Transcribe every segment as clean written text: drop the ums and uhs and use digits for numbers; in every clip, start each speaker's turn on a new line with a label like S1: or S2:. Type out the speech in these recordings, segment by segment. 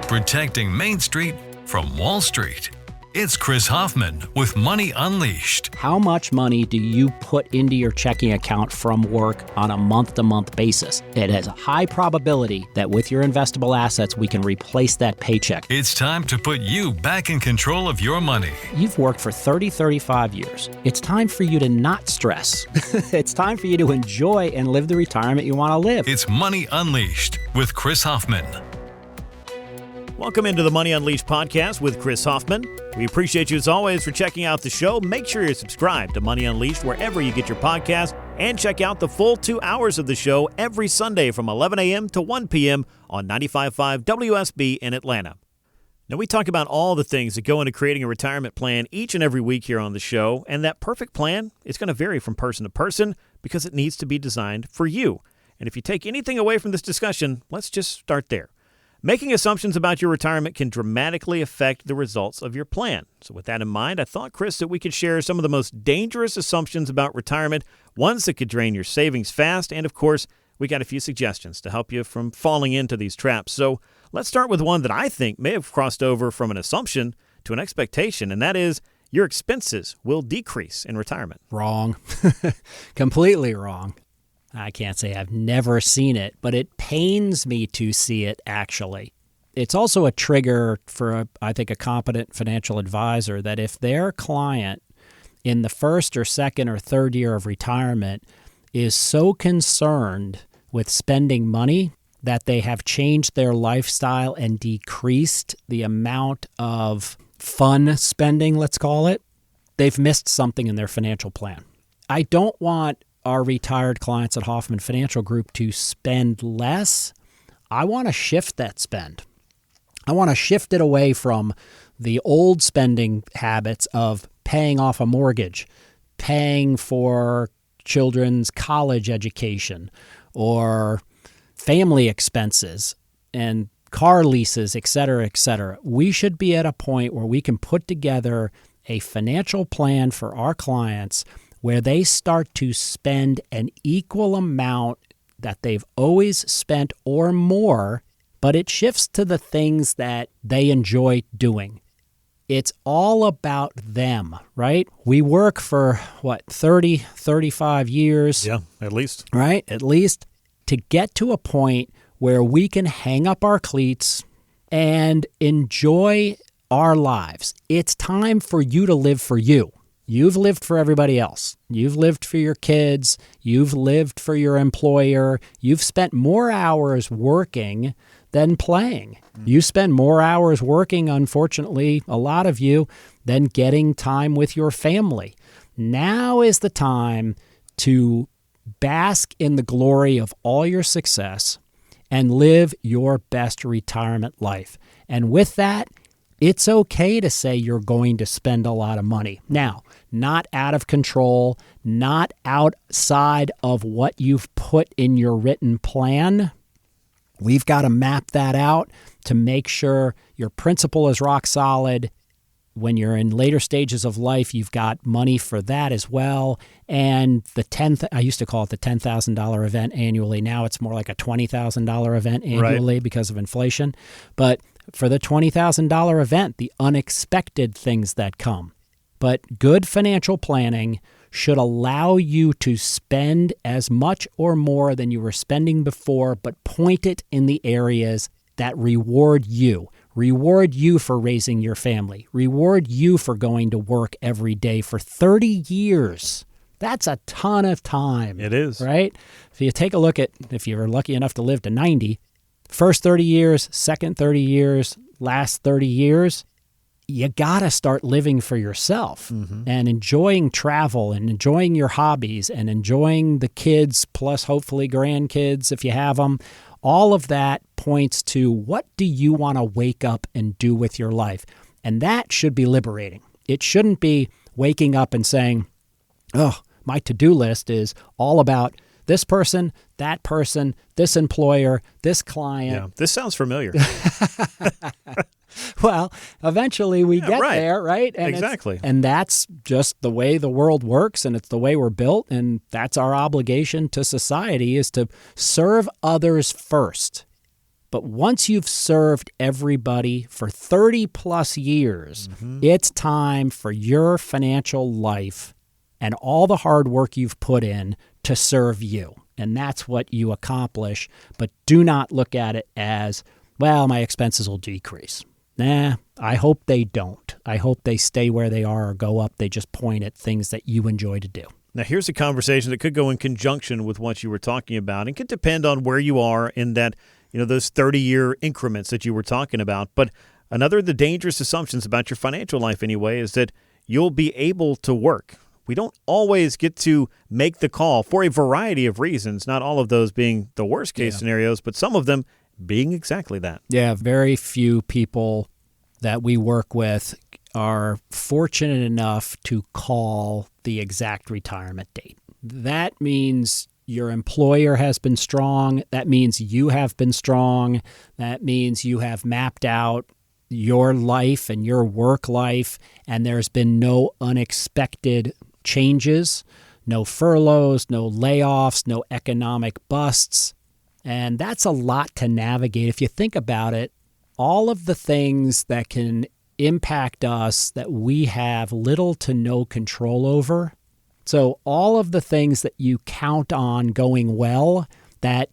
S1: protecting Main Street from Wall Street. It's Chris Hoffman with Money Unleashed.
S2: How much money do you put into your checking account from work on a month-to-month basis? It has a high probability that with your investable assets, we can replace that paycheck.
S1: It's time to put you back in control of your money.
S2: You've worked for 35 years. It's time for you to not stress. It's time for you to enjoy and live the retirement you want to live.
S1: It's Money Unleashed with Chris Hoffman.
S3: Welcome into the Money Unleashed podcast with Chris Hoffman. We appreciate you as always for checking out the show. Make sure you're subscribed to Money Unleashed wherever you get your podcast, and check out the full 2 hours of the show every Sunday from 11 a.m. to 1 p.m. on 95.5 WSB in Atlanta. Now, we talk about all the things that go into creating a retirement plan each and every week here on the show, and that perfect plan is going to vary from person to person because it needs to be designed for you. And if you take anything away from this discussion, let's just start there. Making assumptions about your retirement can dramatically affect the results of your plan. So with that in mind, I thought, Chris, that we could share some of the most dangerous assumptions about retirement, ones that could drain your savings fast, and of course, we got a few suggestions to help you from falling into these traps. So let's start with one that I think may have crossed over from an assumption to an expectation, and that is your expenses will decrease in retirement.
S2: Wrong. Completely wrong. I can't say I've never seen it, but it pains me to see it, actually. It's also a trigger for, I think, a competent financial advisor that if their client in the first or second or third year of retirement is so concerned with spending money that they have changed their lifestyle and decreased the amount of fun spending, let's call it, they've missed something in their financial plan. I don't want our retired clients at Hoffman Financial Group to spend less. I want to shift that spend. I want to shift it away from the old spending habits of paying off a mortgage, paying for children's college education, or family expenses and car leases, et cetera, et cetera. We should be at a point where we can put together a financial plan for our clients where they start to spend an equal amount that they've always spent or more, but it shifts to the things that they enjoy doing. It's all about them, right? We work for, 35 years?
S3: Yeah, at least.
S2: Right? At least to get to a point where we can hang up our cleats and enjoy our lives. It's time for you to live for you. You've lived for everybody else. You've lived for your kids. You've lived for your employer. You've spent more hours working than playing. You spend more hours working, unfortunately, a lot of you, than getting time with your family. Now is the time to bask in the glory of all your success and live your best retirement life. And with that, it's okay to say you're going to spend a lot of money. Now, not out of control, not outside of what you've put in your written plan. We've got to map that out to make sure your principal is rock solid. When you're in later stages of life, you've got money for that as well. And I used to call it the $10,000 event annually. Now it's more like a $20,000 event annually because of inflation. But for the $20,000 event, the unexpected things that come. But good financial planning should allow you to spend as much or more than you were spending before, but point it in the areas that reward you. Reward you for raising your family. Reward you for going to work every day for 30 years. That's a ton of time.
S3: It is.
S2: Right? If you take a look at, if you're lucky enough to live to 90, first 30 years, second 30 years, last 30 years, you got to start living for yourself and enjoying travel and enjoying your hobbies and enjoying the kids plus hopefully grandkids if you have them. All of that points to what do you want to wake up and do with your life? And that should be liberating. It shouldn't be waking up and saying, oh, my to-do list is all about this person, that person, this employer, this client.
S3: Yeah, this sounds familiar.
S2: Well, eventually we get there, right? And
S3: exactly.
S2: And that's just the way the world works, and it's the way we're built, and that's our obligation to society is to serve others first. But once you've served everybody for 30 plus years, it's time for your financial life and all the hard work you've put in to serve you. And that's what you accomplish. But do not look at it as, well, my expenses will decrease. Nah, I hope they don't. I hope they stay where they are or go up. They just point at things that you enjoy to do.
S3: Now, here's a conversation that could go in conjunction with what you were talking about and could depend on where you are in that, those 30-year increments that you were talking about. But another of the dangerous assumptions about your financial life anyway is that you'll be able to work. We don't always get to make the call for a variety of reasons, not all of those being the worst case scenarios, but some of them being exactly that.
S2: Yeah, very few people that we work with are fortunate enough to call the exact retirement date. That means your employer has been strong. That means you have been strong. That means you have mapped out your life and your work life, and there's been no unexpected changes, no furloughs, no layoffs, no economic busts. And that's a lot to navigate. If you think about it, all of the things that can impact us that we have little to no control over. So all of the things that you count on going well that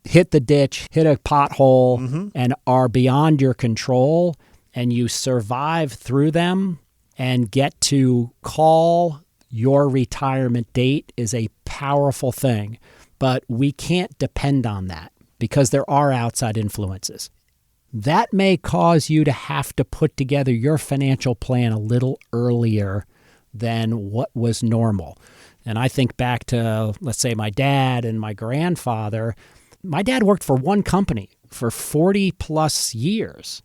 S2: hit the ditch, hit a pothole, and are beyond your control, and you survive through them and get to call your retirement date is a powerful thing. But we can't depend on that because there are outside influences. That may cause you to have to put together your financial plan a little earlier than what was normal. And I think back to, let's say, my dad and my grandfather. My dad worked for one company for 40 plus years.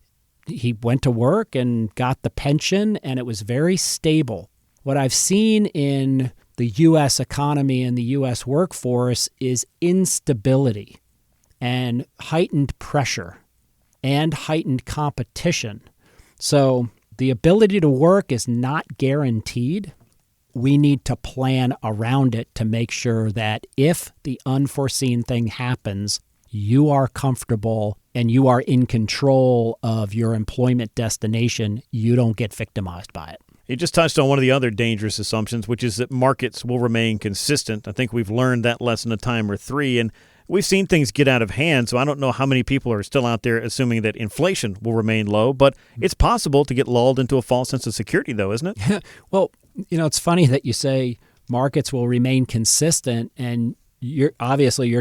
S2: He went to work and got the pension, and it was very stable. What I've seen in the U.S. economy and the U.S. workforce is instability and heightened pressure and heightened competition. So the ability to work is not guaranteed. We need to plan around it to make sure that if the unforeseen thing happens, you are comfortable and you are in control of your employment destination. You don't get victimized by it.
S3: You just touched on one of the other dangerous assumptions, which is that markets will remain consistent. I think we've learned that lesson a time or three, and we've seen things get out of hand, so I don't know how many people are still out there assuming that inflation will remain low, but it's possible to get lulled into a false sense of security, though, isn't it?
S2: Well, it's funny that you say markets will remain consistent, and you're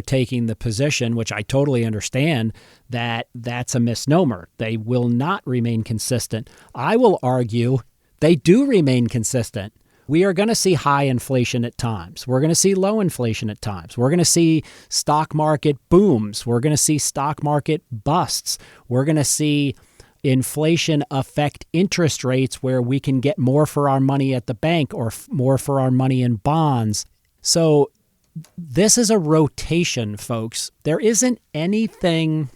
S2: taking the position, which I totally understand, that that's a misnomer. They will not remain consistent. I will argue they do remain consistent. We are going to see high inflation at times. We're going to see low inflation at times. We're going to see stock market booms. We're going to see stock market busts. We're going to see inflation affect interest rates where we can get more for our money at the bank or more for our money in bonds. So this is a rotation, folks. There isn't anything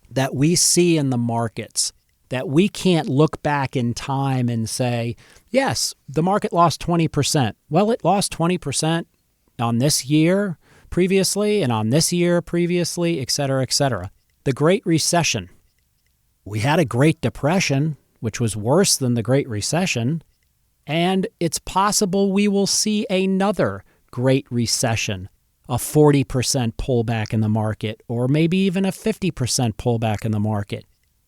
S2: that we see in the markets that we can't look back in time and say, yes, the market lost 20%. Well, it lost 20% on this year previously and on this year previously, et cetera, et cetera. The Great Recession. We had a Great Depression, which was worse than the Great Recession, and it's possible we will see another Great Recession, a 40% pullback in the market, or maybe even a 50% pullback in the market.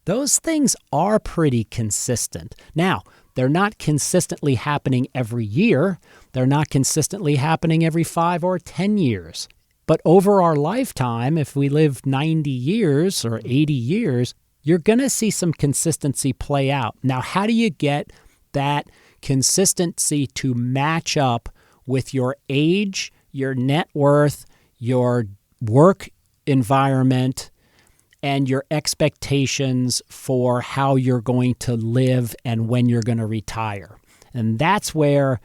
S2: Those things are pretty consistent. Now, they're not consistently happening every year. They're not consistently happening every 5 or 10 years. But over our lifetime, if we live 90 years or 80 years, you're going to see some consistency play out. Now, how do you get that consistency to match up with your age, your net worth, your work environment, and your expectations for how you're going to live and when you're going to retire? And that's where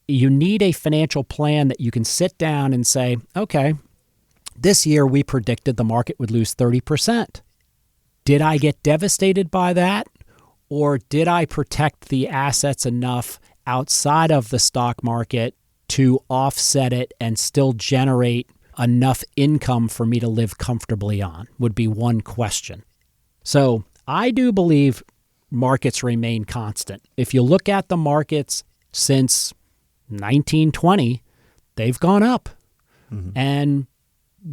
S2: you need a financial plan that you can sit down and say, okay, this year we predicted the market would lose 30%. Did I get devastated by that? Or did I protect the assets enough outside of the stock market to offset it and still generate enough income for me to live comfortably on, would be one question. So I do believe markets remain constant. If you look at the markets since 1920, they've gone up. Mm-hmm. And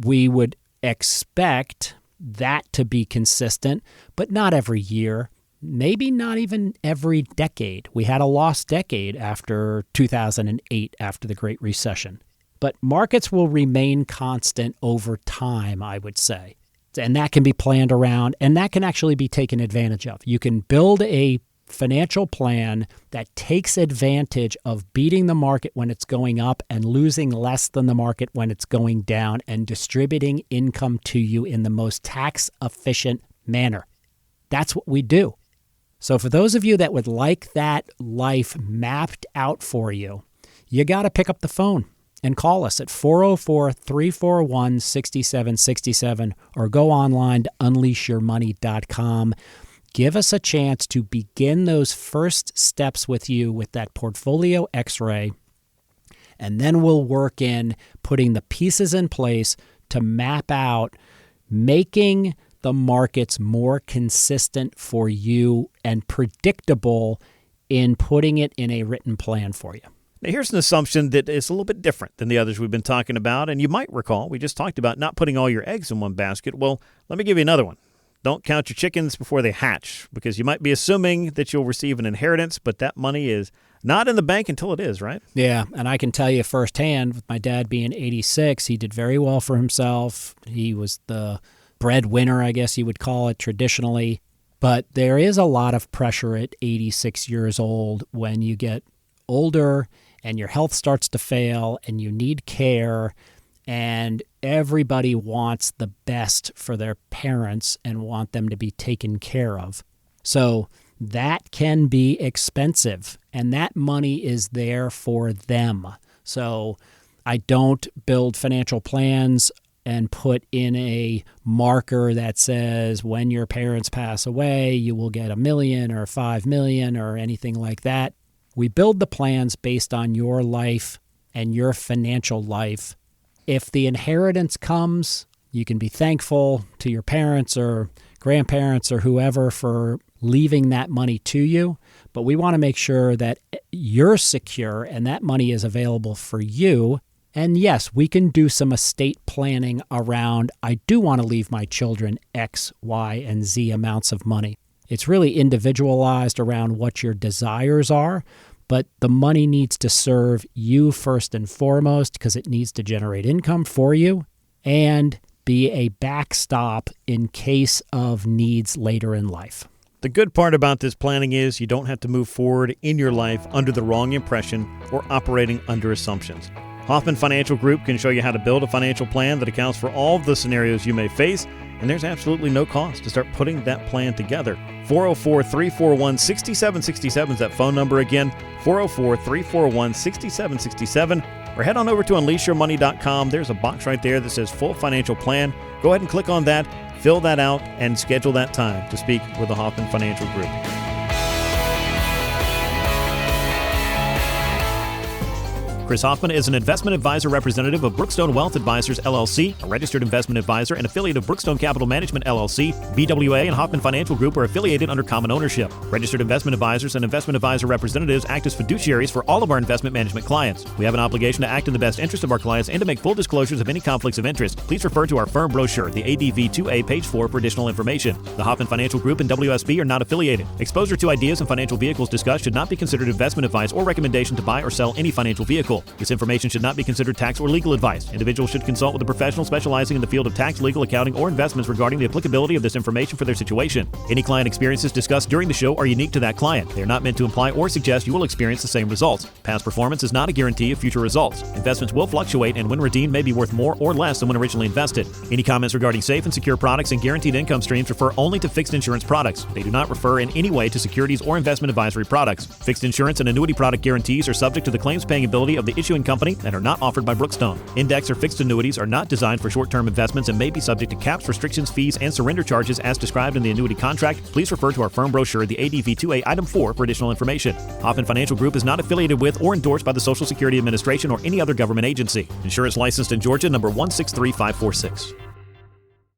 S2: we would expect that to be consistent, but not every year, maybe not even every decade. We had a lost decade after 2008, after the Great Recession. But markets will remain constant over time, I would say. And that can be planned around, and that can actually be taken advantage of. You can build a financial plan that takes advantage of beating the market when it's going up and losing less than the market when it's going down, and distributing income to you in the most tax-efficient manner. That's what we do. So for those of you that would like that life mapped out for you, you got to pick up the phone and call us at 404-341-6767 or go online to unleashyourmoney.com. Give us a chance to begin those first steps with you with that portfolio x-ray, and then we'll work in putting the pieces in place to map out making the markets more consistent for you and predictable in putting it in a written plan for you.
S3: Now, here's an assumption that is a little bit different than the others we've been talking about, and you might recall we just talked about not putting all your eggs in one basket. Well, let me give you another one. Don't count your chickens before they hatch, because you might be assuming that you'll receive an inheritance, but that money is not in the bank until it is, right?
S2: Yeah, and I can tell you firsthand, with my dad being 86, he did very well for himself. He was the breadwinner, I guess you would call it traditionally. But there is a lot of pressure at 86 years old when you get older and your health starts to fail and you need care, and everybody wants the best for their parents and want them to be taken care of. So that can be expensive, and that money is there for them. So I don't build financial plans and put in a marker that says when your parents pass away, you will get $1 million or $5 million or anything like that. We build the plans based on your life and your financial life. If the inheritance comes, you can be thankful to your parents or grandparents or whoever for leaving that money to you. But we want to make sure that you're secure and that money is available for you. And yes, we can do some estate planning around, I do want to leave my children X, Y, and Z amounts of money. It's really individualized around what your desires are, but the money needs to serve you first and foremost because it needs to generate income for you and be a backstop in case of needs later in life.
S3: The good part about this planning is you don't have to move forward in your life under the wrong impression or operating under assumptions. Hoffman Financial Group can show you how to build a financial plan that accounts for all of the scenarios you may face, and there's absolutely no cost to start putting that plan together. 404-341-6767 is that phone number again, 404-341-6767, or head on over to unleashyourmoney.com. There's a box right there that says Full Financial Plan. Go ahead and click on that, fill that out, and schedule that time to speak with the Hoffman Financial Group. Chris Hoffman is an investment advisor representative of Brookstone Wealth Advisors, LLC, a registered investment advisor and affiliate of Brookstone Capital Management, LLC. BWA and Hoffman Financial Group are affiliated under common ownership. Registered investment advisors and investment advisor representatives act as fiduciaries for all of our investment management clients. We have an obligation to act in the best interest of our clients and to make full disclosures of any conflicts of interest. Please refer to our firm brochure, the ADV 2A, page 4, for additional information. The Hoffman Financial Group and WSB are not affiliated. Exposure to ideas and financial vehicles discussed should not be considered investment advice or recommendation to buy or sell any financial vehicle. This information should not be considered tax or legal advice. Individuals should consult with a professional specializing in the field of tax, legal, accounting, or investments regarding the applicability of this information for their situation. Any client experiences discussed during the show are unique to that client. They are not meant to imply or suggest you will experience the same results. Past performance is not a guarantee of future results. Investments will fluctuate and when redeemed may be worth more or less than when originally invested. Any comments regarding safe and secure products and guaranteed income streams refer only to fixed insurance products. They do not refer in any way to securities or investment advisory products. Fixed insurance and annuity product guarantees are subject to the claims paying ability of the the issuing company and are not offered by Brookstone. Index or fixed annuities are not designed for short-term investments and may be subject to caps, restrictions, fees, and surrender charges as described in the annuity contract. Please refer to our firm brochure, the ADV2A Item 4, for additional information. Hoffman Financial Group is not affiliated with or endorsed by the Social Security Administration or any other government agency. Insurance licensed in Georgia, number 163546.